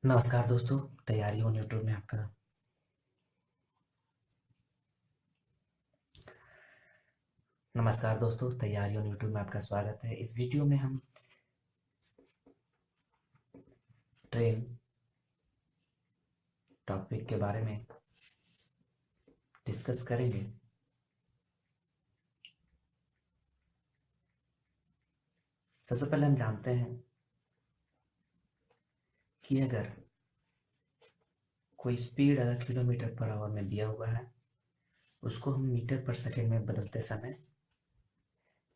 नमस्कार दोस्तों, तैयारी ऑन यूट्यूब में आपका नमस्कार दोस्तों, तैयारी ऑन यूट्यूब में आपका स्वागत है। इस वीडियो में हम ट्रेन टॉपिक के बारे में डिस्कस करेंगे। सबसे पहले हम जानते हैं कि अगर कोई स्पीड अगर किलोमीटर पर आवर में दिया हुआ है, उसको हम मीटर पर सेकंड में बदलते समय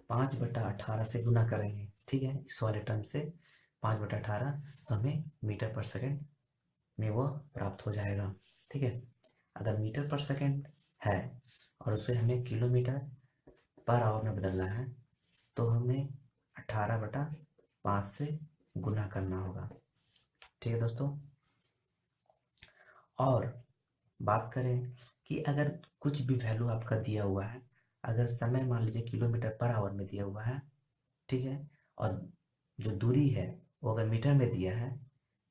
5/18 से गुना करेंगे। ठीक है, इस वाले टर्म से 5/18 तो हमें मीटर पर सेकंड में वो प्राप्त हो जाएगा। ठीक है, अगर मीटर पर सेकंड है और उसे हमें किलोमीटर पर आवर में बदलना है तो हमें 18/5 से गुना करना होगा। ठीक है दोस्तों, और बात करें कि अगर कुछ भी वैल्यू आपका दिया हुआ है, अगर समय मान लीजिए किलोमीटर पर आवर में दिया हुआ है, ठीक है, और जो दूरी है वो अगर मीटर में दिया है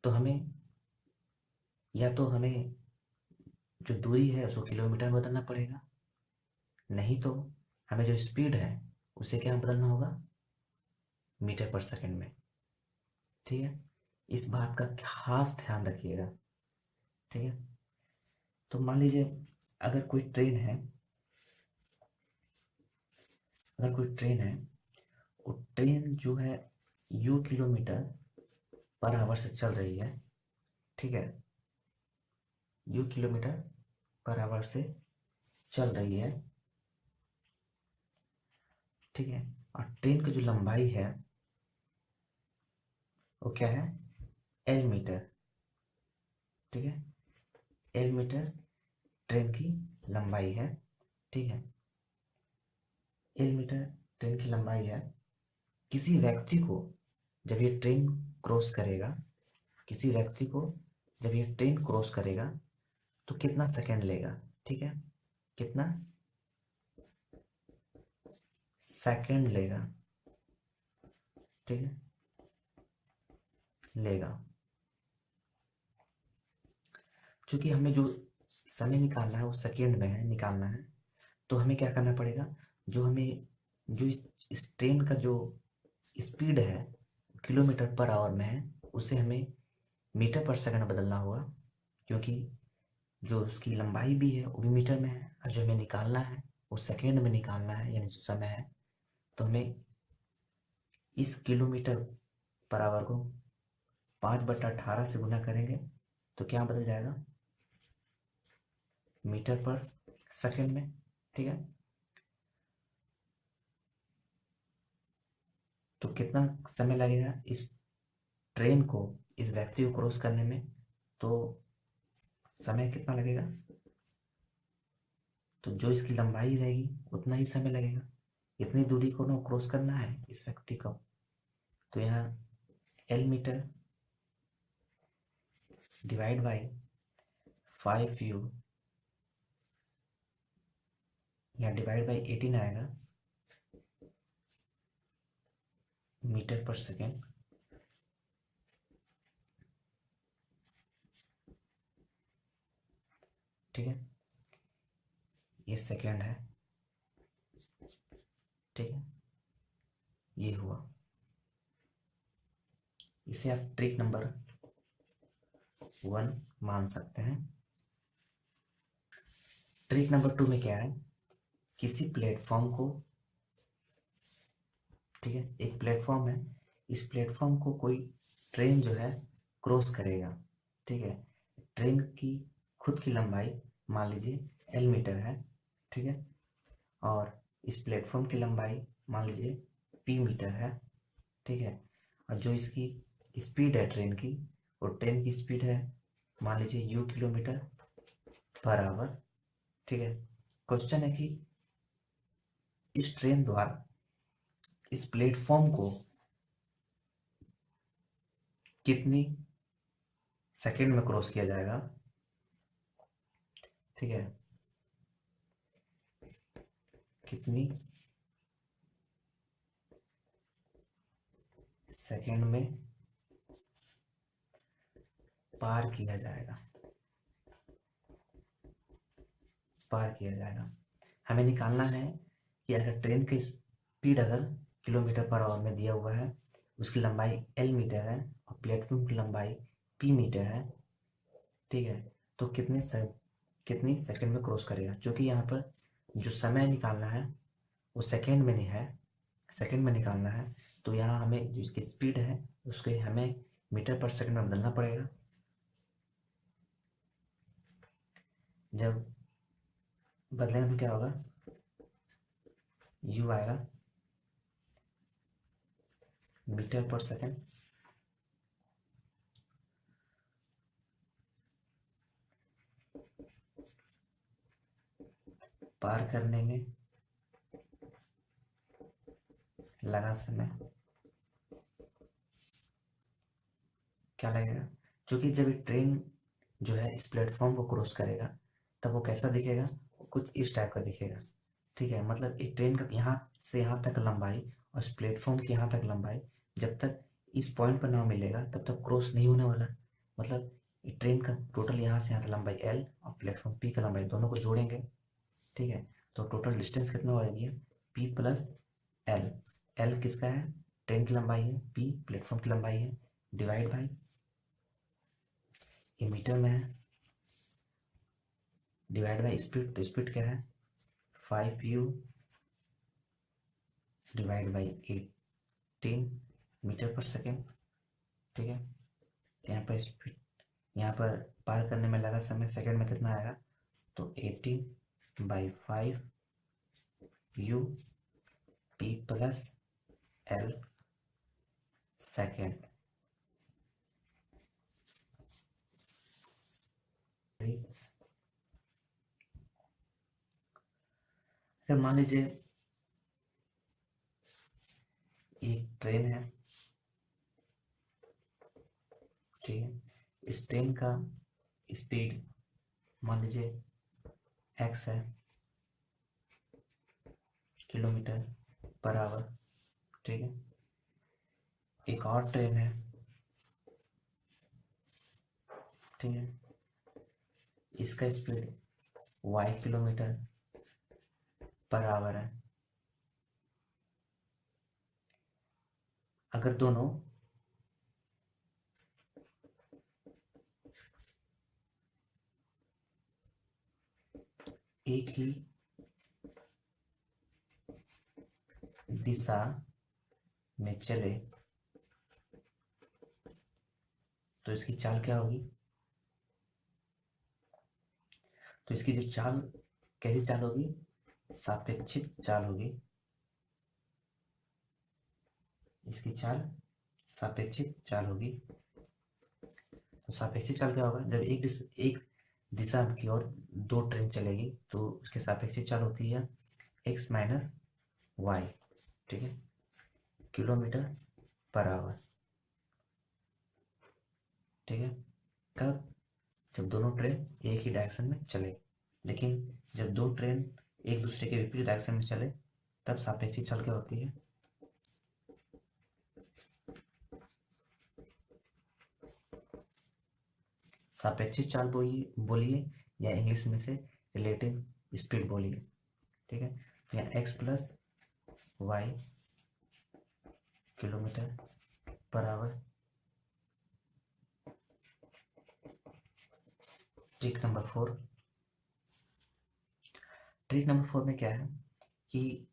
तो हमें या तो हमें जो दूरी है उसको किलोमीटर में बदलना पड़ेगा, नहीं तो हमें जो स्पीड है उसे क्या बदलना होगा, मीटर पर सेकंड में। ठीक है, इस बात का खास ध्यान रखिएगा। ठीक है, तो मान लीजिए अगर कोई ट्रेन है, अगर कोई ट्रेन है, वो ट्रेन जो है यू किलोमीटर पर आवर से चल रही है। ठीक है, यू किलोमीटर पर आवर से चल रही है। ठीक है, और ट्रेन की जो लंबाई है वो क्या है, एल मीटर। ठीक है, एल मीटर ट्रेन की लंबाई है। ठीक है, एल मीटर ट्रेन की लंबाई है। किसी व्यक्ति को जब ये ट्रेन क्रॉस करेगा, किसी व्यक्ति को जब ये ट्रेन क्रॉस करेगा तो कितना सेकंड लेगा। ठीक है, कितना सेकंड लेगा। ठीक है, लेगा। क्योंकि हमें जो समय निकालना है वो सेकंड में है, निकालना है, तो हमें क्या करना पड़ेगा, जो हमें जो इस ट्रेन का जो स्पीड है किलोमीटर पर आवर में है, उसे हमें मीटर पर सेकंड बदलना होगा। क्योंकि जो उसकी लंबाई भी है वो भी मीटर में है, और जो हमें निकालना है वो सेकंड में निकालना है, यानी जो समय है। तो हमें इस किलोमीटर पर आवर को 5/18 से गुना करेंगे तो क्या बदल जाएगा, मीटर पर सेकंड में। ठीक है, तो कितना समय लगेगा इस ट्रेन को, इस व्यक्ति को क्रॉस करने में, तो समय कितना लगेगा, तो जो इसकी लंबाई रहेगी उतना ही समय लगेगा। इतनी दूरी को ना क्रॉस करना है इस व्यक्ति को, तो यहाँ L metre divide by 5u या डिवाइड बाई 18 आएगा मीटर पर सेकेंड। ठीक है, ये सेकेंड है। ठीक है, ये हुआ। इसे आप ट्रिक नंबर 1 मान सकते हैं। ट्रिक नंबर 2 में क्या है, किसी प्लेटफॉर्म को, ठीक है, एक प्लेटफॉर्म है, इस प्लेटफॉर्म को कोई ट्रेन जो है क्रॉस करेगा। ठीक है, ट्रेन की खुद की लंबाई मान लीजिए एल मीटर है। ठीक है, और इस प्लेटफॉर्म की लंबाई मान लीजिए पी मीटर है। ठीक है, और जो इसकी स्पीड है ट्रेन की, वो ट्रेन की स्पीड है मान लीजिए यू किलोमीटर पर आवर। ठीक है, क्वेश्चन है कि इस ट्रेन द्वारा इस प्लेटफॉर्म को कितनी सेकंड में क्रॉस किया जाएगा। ठीक है, कितनी सेकंड में पार किया जाएगा, पार किया जाएगा। हमें निकालना है कि अगर ट्रेन की स्पीड अगर किलोमीटर पर आवर में दिया हुआ है, उसकी लंबाई एल मीटर है और प्लेटफॉर्म की लंबाई पी मीटर है, ठीक है, तो कितनी सेकंड में क्रॉस करेगा। क्योंकि यहाँ पर जो समय निकालना है वो सेकंड में नहीं है, सेकंड में निकालना है, तो यहाँ हमें जो इसकी स्पीड है उसके हमें मीटर पर सेकंड में बदलना पड़ेगा। जब बदलेंगे तो क्या होगा, यू आएगा मीटर पर सेकंड। पार करने में लगा समय क्या लगेगा, क्योंकि जब ये ट्रेन जो है इस प्लेटफॉर्म को क्रॉस करेगा तब वो कैसा दिखेगा, कुछ इस टाइप का दिखेगा, ठीक है। मतलब एक ट्रेन का यहाँ से यहाँ तक लंबाई और इस प्लेटफॉर्म की यहाँ तक लंबाई जब तक इस पॉइंट पर ना मिलेगा तब तक क्रॉस नहीं होने वाला। मतलब ये ट्रेन का टोटल यहाँ से यहाँ तक लंबाई एल और प्लेटफॉर्म पी का लंबाई दोनों को जोड़ेंगे, ठीक है, तो टोटल डिस्टेंस कितना हो जाएगी, पी प्लस एल। एल किसका है, ट्रेन की लंबाई है, पी प्लेटफॉर्म की लंबाई है, डिवाइड बाई ये मीटर में है, डिवाइड बाई स्पीड, तो स्पीड क्या है 5u डिवाइड बाई 18 मीटर पर सेकेंड, ठीक है। यहाँ पर स्पीड, यहाँ पर पार करने में लगा समय सेकेंड में कितना आएगा, तो 18/5 u p plus L second. फिर मान लीजिए एक ट्रेन है, ठीक है, इस ट्रेन का स्पीड मान लीजिए x है किलोमीटर पर आवर, ठीक है। एक और ट्रेन है, ठीक है, इसका speed y kilometre per our है। अगर दोनों एक ही दिशा में चले तो इसकी चाल क्या होगी, तो इसकी जो चाल कैसी चाल होगी, सापेक्षिक चाल होगी। इसकी चाल सापेक्षिक चाल होगी। तो सापेक्षिक चाल क्या होगा, जब एक दिशा की ओर दो ट्रेन चलेगी तो उसकी सापेक्षिक चाल होती है x माइनस वाई, ठीक है, किलोमीटर पर आवर, ठीक है। कब, जब दोनों ट्रेन एक ही डायरेक्शन में चले। लेकिन जब दो ट्रेन एक दूसरे के विपरीत डायरेक्शन में चले तब सापेक्षिक चाल क्या होती है, सापेक्षिक चाल बोलिए या इंग्लिश में से रिलेटिव स्पीड बोलिए, ठीक है। तो यहाँ x plus Y kilometre per hour. Trick number 4, trick number 4 में क्या है कि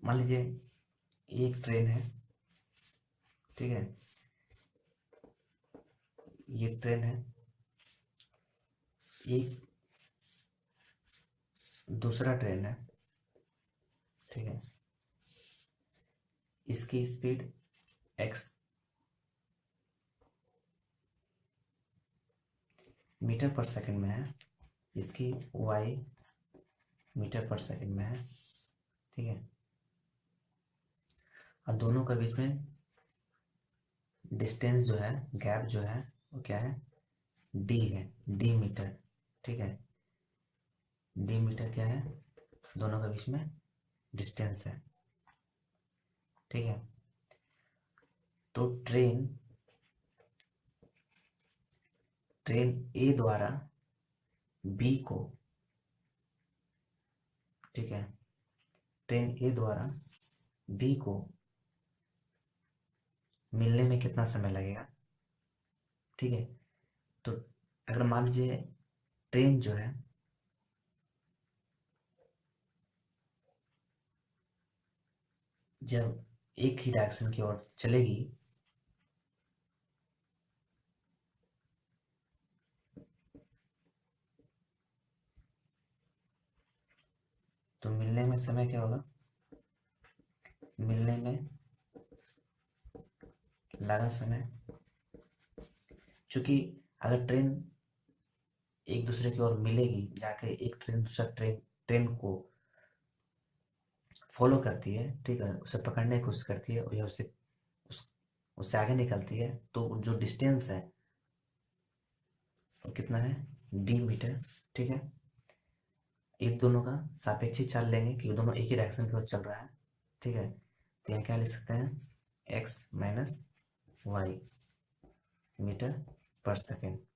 मान लीजिए एक ट्रेन है, ठीक है, ये ट्रेन है, एक दूसरा ट्रेन है, ठीक है, इसकी स्पीड x मीटर पर सेकंड में है, इसकी y मीटर पर सेकंड में है, ठीक है। और दोनों के बीच में डिस्टेंस जो है, गैप जो है वो क्या है, d है, d मीटर, ठीक है, d मीटर क्या है, दोनों के बीच में डिस्टेंस है, ठीक है। तो ट्रेन ट्रेन ए द्वारा बी को, ठीक है, ट्रेन ए द्वारा बी को मिलने में कितना समय लगेगा, ठीक है। तो अगर मान लीजिए ट्रेन जो है जब एक ही डायरेक्शन की ओर चलेगी तो मिलने में समय क्या होगा, मिलने में लगा समय, क्योंकि अगर ट्रेन एक दूसरे की ओर मिलेगी, जाके एक ट्रेन दूसरा ट्रेन को फॉलो करती है, ठीक है, उसे पकड़ने की कोशिश करती है, और या उससे आगे निकलती है, तो जो डिस्टेंस है वो कितना है, डी मीटर, ठीक है। इन दोनों का सापेक्षिक चाल लेंगे कि दोनों एक ही डायरेक्शन की ओर चल रहा है, ठीक है। तो यहाँ क्या लिख सकते हैं, x - y मीटर पर सेकेंड।